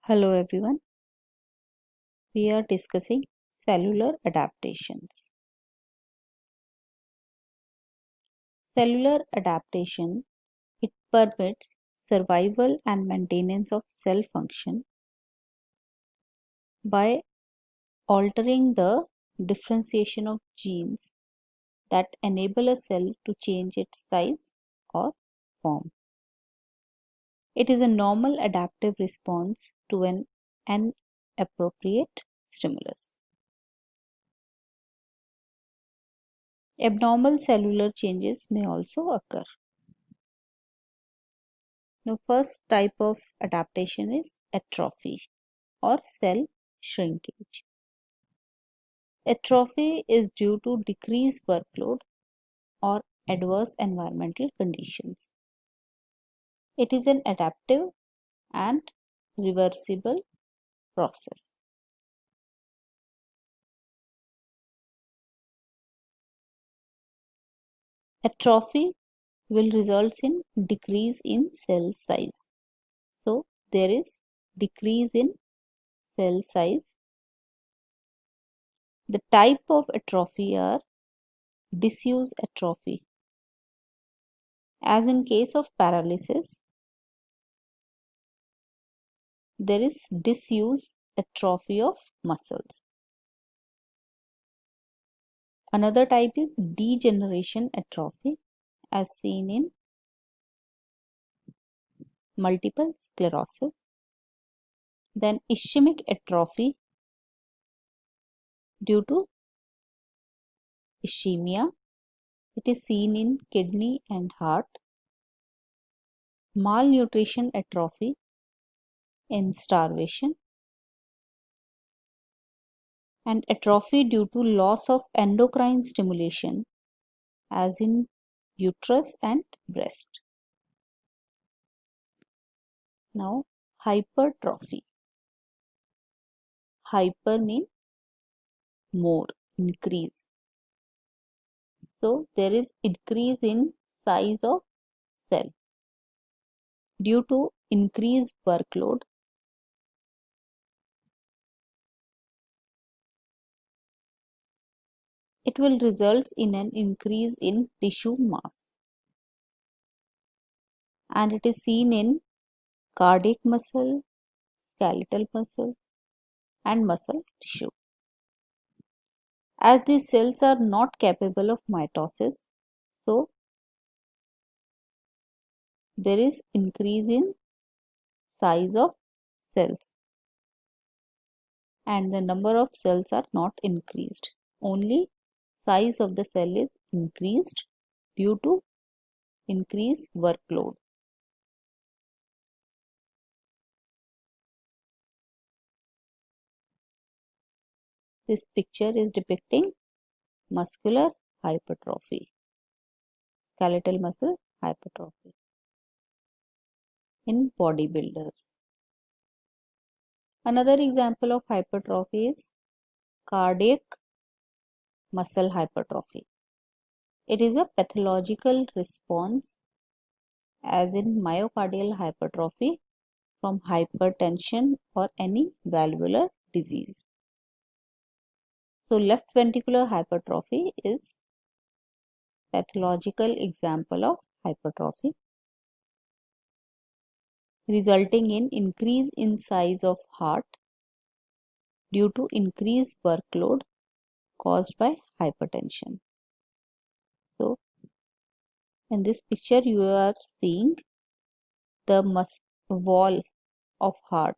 Hello everyone, we are discussing cellular adaptations. Cellular adaptation, it permits survival and maintenance of cell function by altering the differentiation of genes that enable a cell to change its size or form. It is a normal adaptive response to an inappropriate stimulus. Abnormal cellular changes may also occur. The first type of adaptation is atrophy or cell shrinkage. Atrophy is due to decreased workload or adverse environmental conditions. It is an adaptive and reversible process. Atrophy will result in decrease in cell size. So there is decrease in cell size. The type of atrophy are disuse atrophy. As in case of paralysis, there is disuse atrophy of muscles. Another type is degeneration atrophy as seen in multiple sclerosis. Then ischemic atrophy due to ischemia. It is seen in kidney and heart. Malnutrition atrophy in starvation. And atrophy due to loss of endocrine stimulation as in uterus and breast. Now hypertrophy. Hyper means more, increase. So there is increase in size of cell. Due to increased workload, it will result in an increase in tissue mass. And it is seen in cardiac muscle, skeletal muscles, and muscle tissue. As these cells are not capable of mitosis, so there is increase in size of cells and the number of cells are not increased. Only size of the cell is increased due to increased workload. This picture is depicting muscular hypertrophy, skeletal muscle hypertrophy in bodybuilders. Another example of hypertrophy is cardiac muscle hypertrophy. It is a pathological response as in myocardial hypertrophy from hypertension or any valvular disease. So left ventricular hypertrophy is pathological example of hypertrophy resulting in increase in size of heart due to increased workload caused by hypertension. So in this picture you are seeing the wall of heart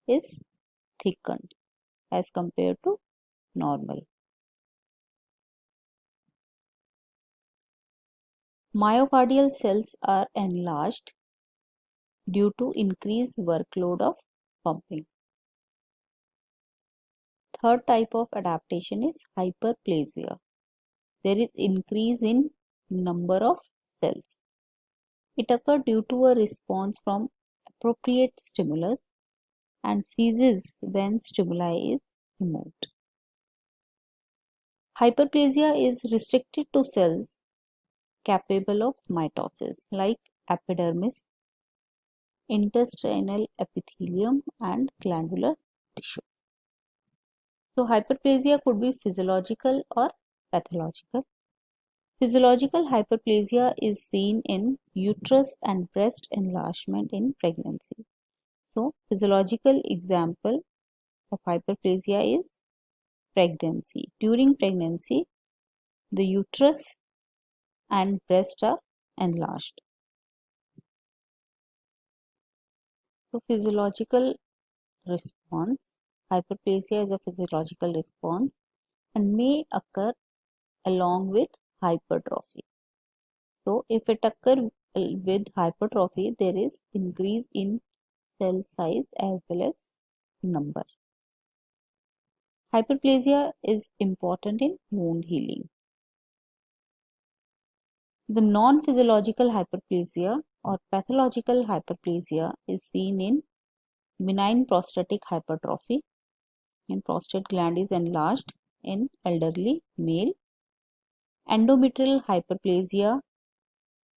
is thickened as compared to normal. Myocardial cells are enlarged due to increased workload of pumping. Third type of adaptation is hyperplasia. There is increase in number of cells. It occurs due to a response from appropriate stimulus and ceases when stimuli is removed. Hyperplasia is restricted to cells capable of mitosis like epidermis, intestinal epithelium, and glandular tissue. So hyperplasia could be physiological or pathological. Physiological hyperplasia is seen in uterus and breast enlargement in pregnancy. So physiological example of hyperplasia is pregnancy. During pregnancy, the uterus and breast are enlarged. So physiological response. Hyperplasia is a physiological response and may occur along with hypertrophy. So if it occurs with hypertrophy, there is increase in cell size as well as number. Hyperplasia is important in wound healing. The non-physiological hyperplasia or pathological hyperplasia is seen in benign prostatic hypertrophy, and prostate gland is enlarged in elderly male. Endometrial hyperplasia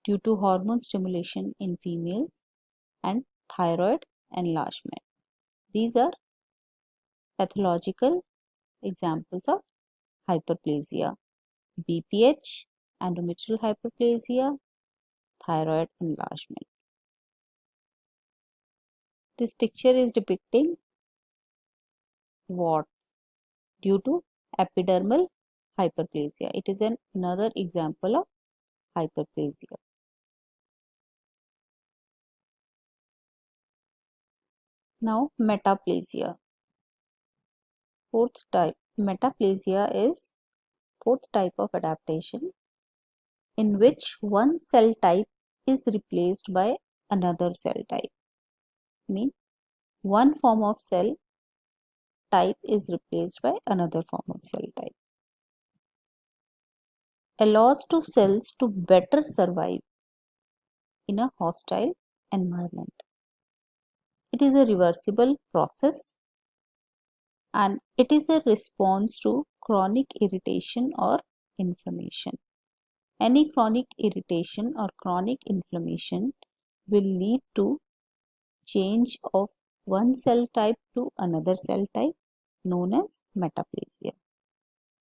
due to hormone stimulation in females, and thyroid enlargement. These are pathological examples of hyperplasia: BPH, endometrial hyperplasia, thyroid enlargement. This picture is depicting warts due to epidermal hyperplasia. It is another example of hyperplasia. Now, metaplasia. Fourth type. Metaplasia is fourth type of adaptation in which one cell type is replaced by another cell type. Mean one form of cell type is replaced by another form of cell type. Allows to cells to better survive in a hostile environment. It is a reversible process and it is a response to chronic irritation or inflammation. Any chronic irritation or chronic inflammation will lead to change of one cell type to another cell type known as metaplasia.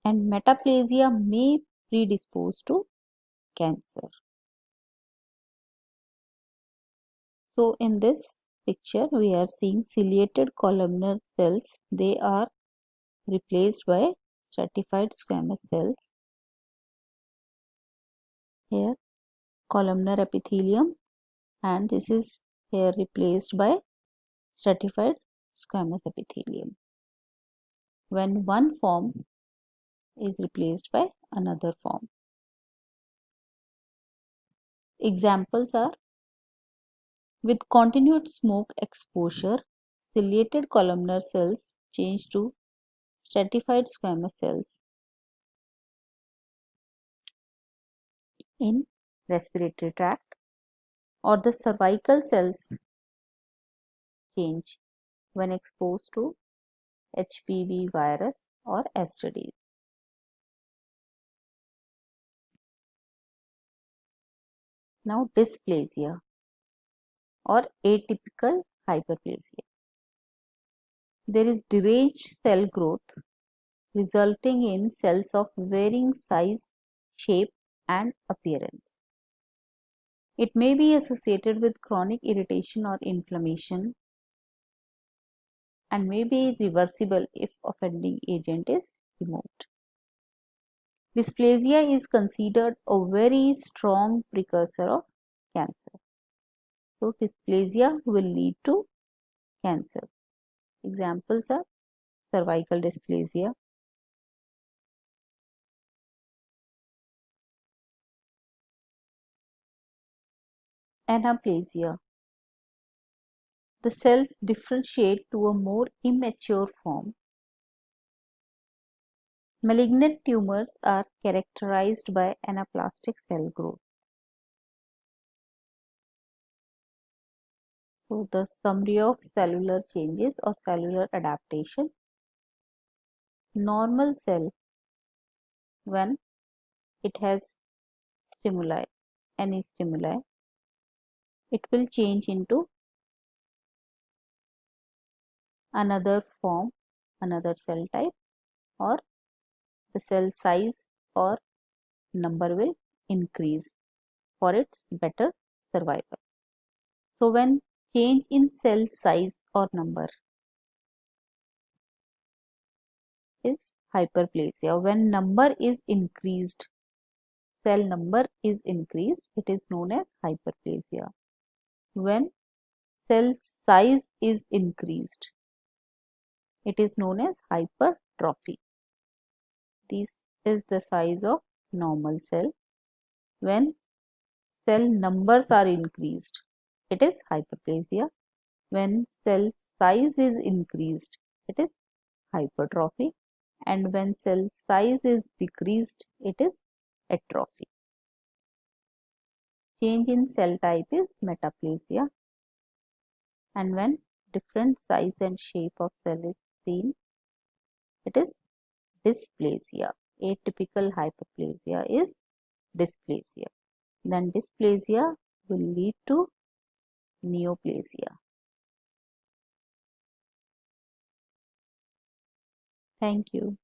And metaplasia may predispose to cancer. So in this picture we are seeing ciliated columnar cells. They are replaced by stratified squamous cells. Here columnar epithelium, and this is here replaced by stratified squamous epithelium. When one form is replaced by another form. Examples are: with continued smoke exposure, ciliated columnar cells change to stratified squamous cells in respiratory tract, or the cervical cells change when exposed to HPV virus or STDs. Now dysplasia or atypical hyperplasia. There is deranged cell growth resulting in cells of varying size, shape and appearance. It may be associated with chronic irritation or inflammation and may be reversible if offending agent is removed. Dysplasia is considered a very strong precursor of cancer. So dysplasia will lead to cancer. Examples are cervical dysplasia, anaplasia. The cells differentiate to a more immature form. Malignant tumors are characterized by anaplastic cell growth. So the summary of cellular changes or cellular adaptation. Normal cell, when it has stimuli, any stimuli, it will change into another form, another cell type, or the cell size or number will increase for its better survival. So when change in cell size or number is hyperplasia. When number is increased, cell number is increased, it is known as hyperplasia. When cell size is increased, it is known as hypertrophy. This is the size of normal cell. When cell numbers are increased, it is hyperplasia. When cell size is increased, it is hypertrophy. And when cell size is decreased, it is atrophy. Change in cell type is metaplasia. And when different size and shape of cell is seen, it is dysplasia. Atypical hyperplasia is dysplasia. Then dysplasia will lead to neoplasia. Thank you.